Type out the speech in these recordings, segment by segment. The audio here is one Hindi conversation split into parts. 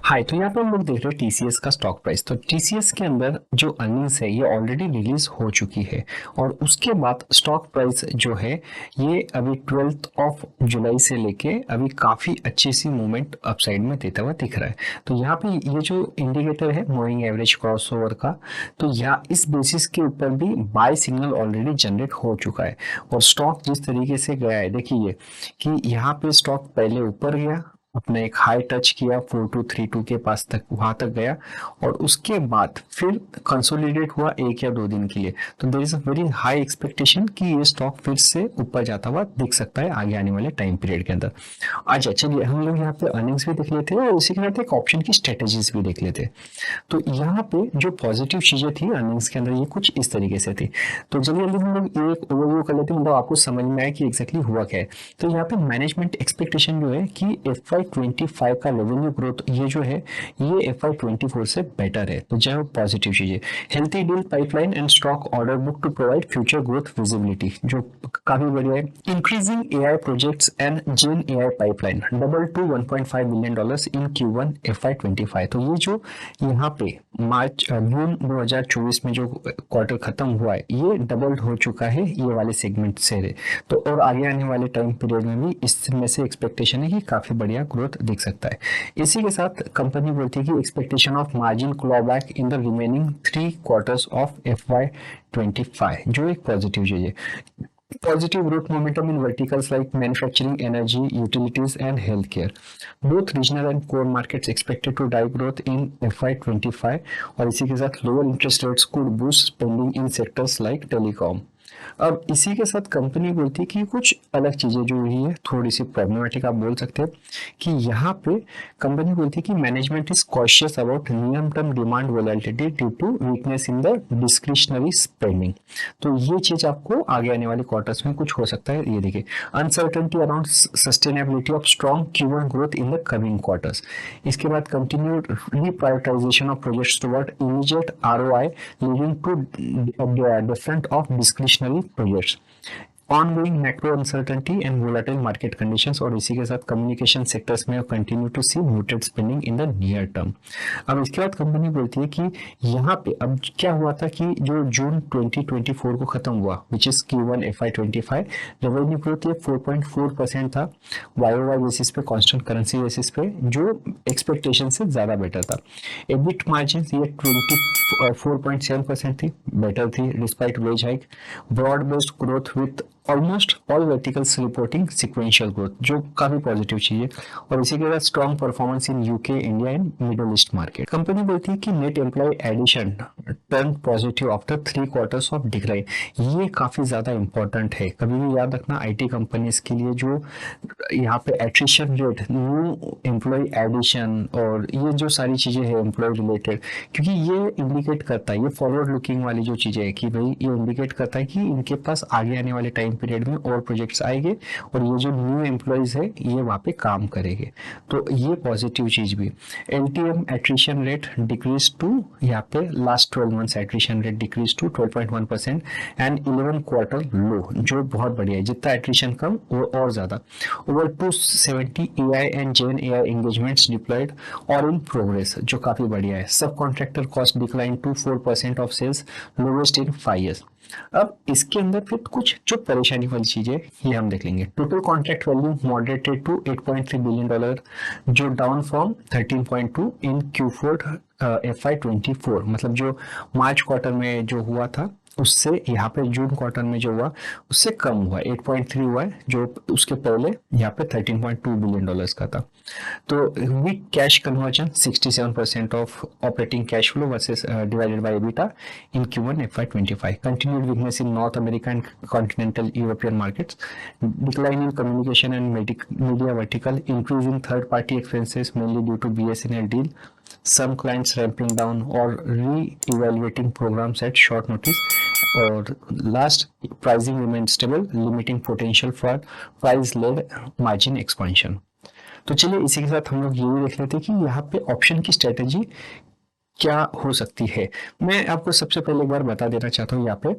हाय, तो यहाँ पे हम लोग देख रहे हैं टीसीएस का स्टॉक प्राइस। तो टीसीएस के अंदर जो अर्निंग्स है ये ऑलरेडी रिलीज हो चुकी है और उसके बाद स्टॉक प्राइस जो है ये अभी 12 जुलाई से लेके अभी काफ़ी अच्छी सी मूवमेंट अपसाइड में देता हुआ दिख रहा है। तो यहाँ पे ये जो इंडिकेटर है मूविंग एवरेज क्रॉसओवर का, तो यहाँ इस बेसिस के ऊपर भी बाय सिग्नल ऑलरेडी जनरेट हो चुका है। और स्टॉक जिस तरीके से गया है देखिए कि यहाँ पे स्टॉक पहले ऊपर गया, अपने एक हाई टच किया 4232 के पास तक, वहां तक गया और उसके बाद फिर कंसोलिडेट हुआ 1 या 2 दिन के लिए। तो there is a very high expectation कि ये स्टॉक फिर से ऊपर जाता हुआ दिख सकता है आगे आने वाले टाइम पीरियड के अंदर। अच्छा चलिए हम लोग यहाँ पे अर्निंग्स भी देख लेते हैं और उसी के साथ एक ऑप्शन की स्ट्रेटेजीज भी देख लेते हैं। तो यहाँ पे जो पॉजिटिव चीजें थी अर्निंग्स के अंदर ये कुछ इस तरीके से थी। तो जल्दी जल्दी हम लोग एक ओवरव्यू कर लेते हैं, मतलब आपको समझ में आए कि एग्जैक्टली हुआ क्या है। तो यहाँ पे मैनेजमेंट एक्सपेक्टेशन जो है कि FY25 का रेवेन्यू ग्रोथ ये जो है ये FY24 से बेटर है। तो जो पॉजिटिव चीजें, healthy deal pipeline and stock order book to provide future growth visibility, जो काफी बढ़िया है। Increasing AI projects and gen AI pipeline double to $1.5 billion in Q1 FY25। तो ये जो यहाँ पे जून 2024 में जो क्वार्टर खत्म हुआ है ये डबल हो चुका है ये वाले सेगमेंट से। तो और आगे आने वाले टाइम पीरियड में भी इसमें से एक्सपेक्टेशन है कि काफी बढ़िया ग्रोथ दिख सकता है। इसी के साथ कंपनी बोलती है कि expectation of margin clawback in the remaining 3 quarters of FY25, जो एक पॉजिटिव चीज है। Positive growth momentum in verticals like manufacturing, energy, utilities, and healthcare. Both regional and core markets expected to drive growth in FY25 और इसी के साथ lower interest rates could boost spending in sectors like telecom. अब इसी के साथ कंपनी बोलती है कि कुछ अलग चीजें जो हुई है थोड़ी सी प्रॉब्लमेटिक आप बोल सकते हैं कि यहाँ पे कंपनी बोलती है कि management is cautious about near term demand volatility due to weakness in the discretionary spending. तो ये चीज आपको आगे आने वाले क्वार्टर्स में कुछ हो सकता है। ये देखिए uncertainty around sustainability of strong Q1 growth in the coming quarters. इसके बाद continued reprioritisation of projects toward immediate ROI leading to different of discretionary projects. Ongoing macro uncertainty and volatile market conditions और इसी के साथ कम्युनिकेशन सेक्टर्स में continue to see muted spending in the near term. अब इसके बाद कंपनी बोलती है कि यहाँ पे अब क्या हुआ था कि जो जून 2024 को खत्म हुआ which is Q1 FY25, revenue growth ये 4.4% था YOY बेसिस पे, कांस्टेंट करेंसी बेसिस पे, जो एक्सपेक्टेशन से ज्यादा बेटर था। एबिट मार्जिन ये 24.7% थी, बेटर थी despite wage hike. Broad based growth with almost all verticals reporting sequential growth, जो काफी पॉजिटिव चीज है। और इसी के साथ strong performance in UK, India and Middle East market. Company बोलती है कि net employee addition turn positive after 3 quarters of decline. ये काफी ज्यादा इंपॉर्टेंट है, कभी भी याद रखना आईटी कंपनीज के लिए जो यहाँ पे attrition rate, new employee addition और ये जो सारी चीजें हैं एम्प्लॉय रिलेटेड, क्योंकि ये इंडिकेट करता है, ये फॉरवर्ड लुकिंग वाली जो चीजें है कि भाई ये इंडिकेट करता है कि इनके पास आगे आने वाले टाइम पीरियड में और प्रोजेक्ट्स आएंगे और ये जो न्यू एम्प्लॉयज है ये वहाँ पे काम करेंगे। तो ये पॉजिटिव चीज भी। LTM attrition rate decrease to, यहाँ पे last 12 months attrition rate decrease to 12.1% and 11 quarter low, जो बहुत बढ़िया है। जितना एट्रिशन कम वो और ज्यादा। Over 270 AI and gen AI engagements deployed और इन प्रोग्रेस, जो काफी बढ़िया है। सब contractor cost decline to 4% of sales, lowest in 5 years। अब इसके अंदर फिर कुछ जो परेशानी वाली चीज है ये हम देख लेंगे। Total contract value moderated to $8.3 billion, जो down from 13.2 in Q4 FY24, मतलब जो मार्च क्वार्टर में जो हुआ था उससे यहाँ पे जून क्वार्टर में जो हुआ उससे कम हुआ, 8.3 हुआ है, जो उसके पहले यहाँ पे $13.2 बिलियन का था। तो weak cash conversion 67% of operating cash flow versus divided by EBITDA in Q1 FY25। Continued weakness in North America and continental European markets, decline in communication and media vertical, increase in third party expenses mainly due to BSNL डील, some clients ramping down or re-evaluating programs at short notice, और last pricing remain stable limiting potential for price led margin expansion. तो चलिए इसी के साथ हम लोग ये भी देख लेते हैं कि यहाँ पे ऑप्शन की स्ट्रेटेजी क्या हो सकती है। मैं आपको सबसे पहले एक बार बता देना चाहता हूँ यहाँ पे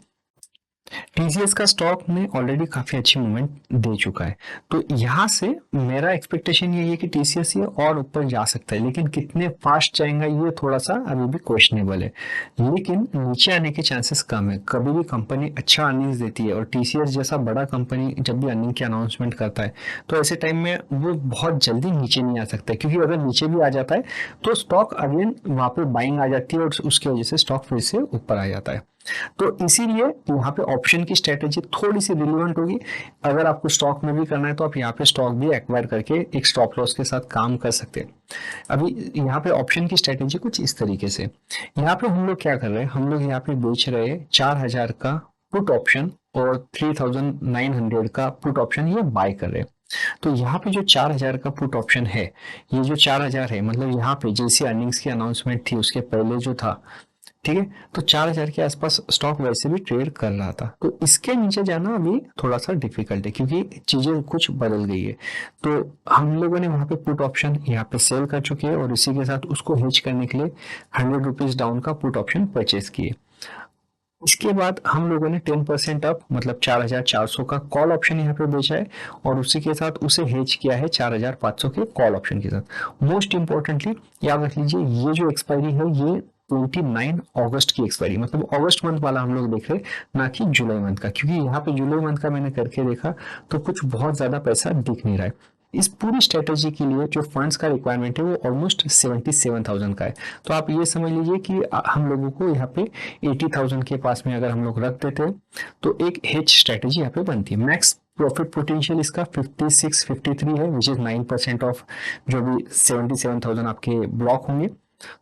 टीसीएस का स्टॉक ने ऑलरेडी काफी अच्छी मूवमेंट दे चुका है, तो यहाँ से मेरा एक्सपेक्टेशन ये है कि टीसीएस ये और ऊपर जा सकता है, लेकिन कितने फास्ट जाएगा ये थोड़ा सा अभी भी क्वेश्चनेबल है। लेकिन नीचे आने के चांसेस कम है। कभी भी कंपनी अच्छा अर्निंग्स देती है और टीसीएस जैसा बड़ा कंपनी जब भी अर्निंग की अनाउंसमेंट करता है तो ऐसे टाइम में वो बहुत जल्दी नीचे नहीं आ सकता है, क्योंकि अगर नीचे भी आ जाता है तो स्टॉक अगेन वहां पे बाइंग आ जाती है और उसकी वजह से स्टॉक फिर से ऊपर आ जाता है। तो इसीलिए यहाँ पे ऑप्शन की स्ट्रेटेजी थोड़ी सी रिलेवेंट होगी। अगर आपको स्टॉक में भी करना है तो आप यहाँ पे स्टॉक भी एक्वायर करके एक स्टॉप लॉस के साथ काम कर सकते हैं। अभी यहाँ पे ऑप्शन की स्ट्रेटेजी कुछ इस तरीके से, यहाँ पे हम लोग क्या कर रहे हैं, हम लोग यहाँ पे बेच रहे हैं 4000 का पुट ऑप्शन और 3900 का पुट ऑप्शन ये बाय कर रहे हैं। तो यहाँ पे जो 4000 का पुट ऑप्शन है, ये जो 4000 है मतलब यहाँ पे जैसी अर्निंग्स की अनाउंसमेंट थी उसके पहले जो था, ठीक है, तो 4000 के आसपास स्टॉक वैसे भी ट्रेड कर रहा था। तो इसके नीचे जाना अभी थोड़ा सा डिफिकल्ट है क्योंकि चीजें कुछ बदल गई है। तो हम लोगों ने वहां पे पुट ऑप्शन यहाँ पे सेल कर चुके हैं और इसी के साथ उसको हेज करने के लिए 100 रुपीज डाउन का पुट ऑप्शन परचेज किए। इसके बाद हम लोगों ने 10% अप मतलब 4400 का कॉल ऑप्शन यहाँ पे बेचा है और उसी के साथ उसे हेज किया है 4500 के कॉल ऑप्शन के साथ। मोस्ट इंपॉर्टेंटली याद रख लीजिए ये जो एक्सपायरी है ये 29 अगस्त की एक्सपायरी, मतलब अगस्त मंथ वाला हम लोग देख रहे हैं ना कि जुलाई मंथ का, क्योंकि यहाँ पे जुलाई मंथ का मैंने करके देखा तो कुछ बहुत ज्यादा पैसा दिख नहीं रहा है। इस पूरी स्ट्रेटेजी के लिए जो फंड्स का रिक्वायरमेंट है वो ऑलमोस्ट 77,000 का है। तो आप ये समझ लीजिए कि हम लोगों को यहाँ पे 80,000 के पास में अगर हम लोग रख देते हैं तो एक हेज स्ट्रेटेजी यहाँ पे बनती है। मैक्स प्रॉफिट पोटेंशियल इसका 56-53 है, विच इज 9% ऑफ जो भी 77,000 आपके ब्लॉक होंगे।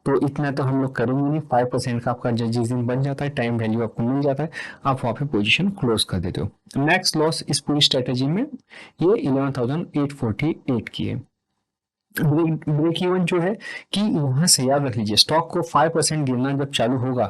तो इतना तो हम लोग करेंगे नहीं, 5% का आपका जिस दिन बन जाता है टाइम वैल्यू आपको मिल जाता है, आप वहाँ पे पोजीशन क्लोज कर देते हो। मैक्स लॉस इस पूरी स्ट्रेटेजी में ये 11,848 की है। ब्रेक इवन जो है कि यहाँ से याद रख लीजिए स्टॉक को 5% गिरना जब चालू होगा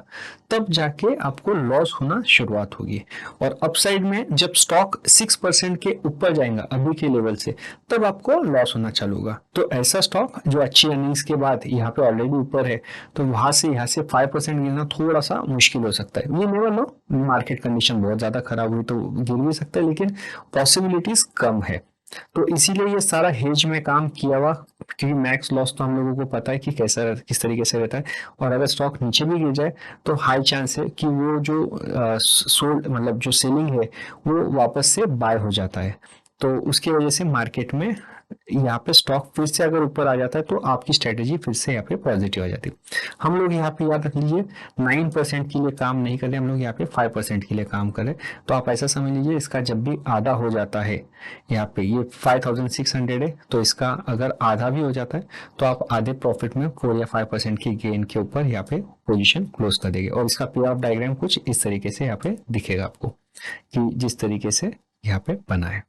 तब जाके आपको लॉस होना शुरुआत होगी, और अपसाइड में जब स्टॉक 6% के ऊपर जाएगा अभी के लेवल से तब आपको लॉस होना चालू होगा। तो ऐसा स्टॉक जो अच्छी अर्निंग्स के बाद यहाँ पे ऑलरेडी ऊपर है तो वहां से यहाँ से 5% गिरना थोड़ा सा मुश्किल हो सकता है। ये नेवर नो, मार्केट कंडीशन बहुत ज्यादा खराब हुई तो गिर भी सकता है, लेकिन पॉसिबिलिटीज कम है। तो इसीलिए ये सारा हेज में काम किया हुआ, क्योंकि मैक्स लॉस तो हम लोगों को पता है कि कैसा किस तरीके से रहता है, और अगर स्टॉक नीचे भी गिर जाए तो हाई चांस है कि वो जो सोल्ड मतलब जो सेलिंग है वो वापस से बाय हो जाता है। तो उसकी वजह से मार्केट में यहाँ पे स्टॉक फिर से अगर ऊपर आ जाता है तो आपकी स्ट्रेटेजी फिर से यहाँ पे पॉजिटिव आ जाती है। हम लोग यहाँ पे याद रख लीजिए 9% के लिए काम नहीं कर रहे, हम लोग यहाँ पे 5% के लिए काम कर रहे। तो आप ऐसा समझ लीजिए इसका जब भी आधा हो जाता है, यहाँ पे ये 5600 है तो इसका अगर आधा भी हो जाता है तो आप आधे प्रॉफिट में 4 या 5% की गेन के ऊपर यहाँ पे पोजिशन क्लोज कर देंगे। और इसका पे ऑफ डायग्राम कुछ इस तरीके से यहाँ पे दिखेगा आपको कि जिस तरीके से यहाँ पे बना है।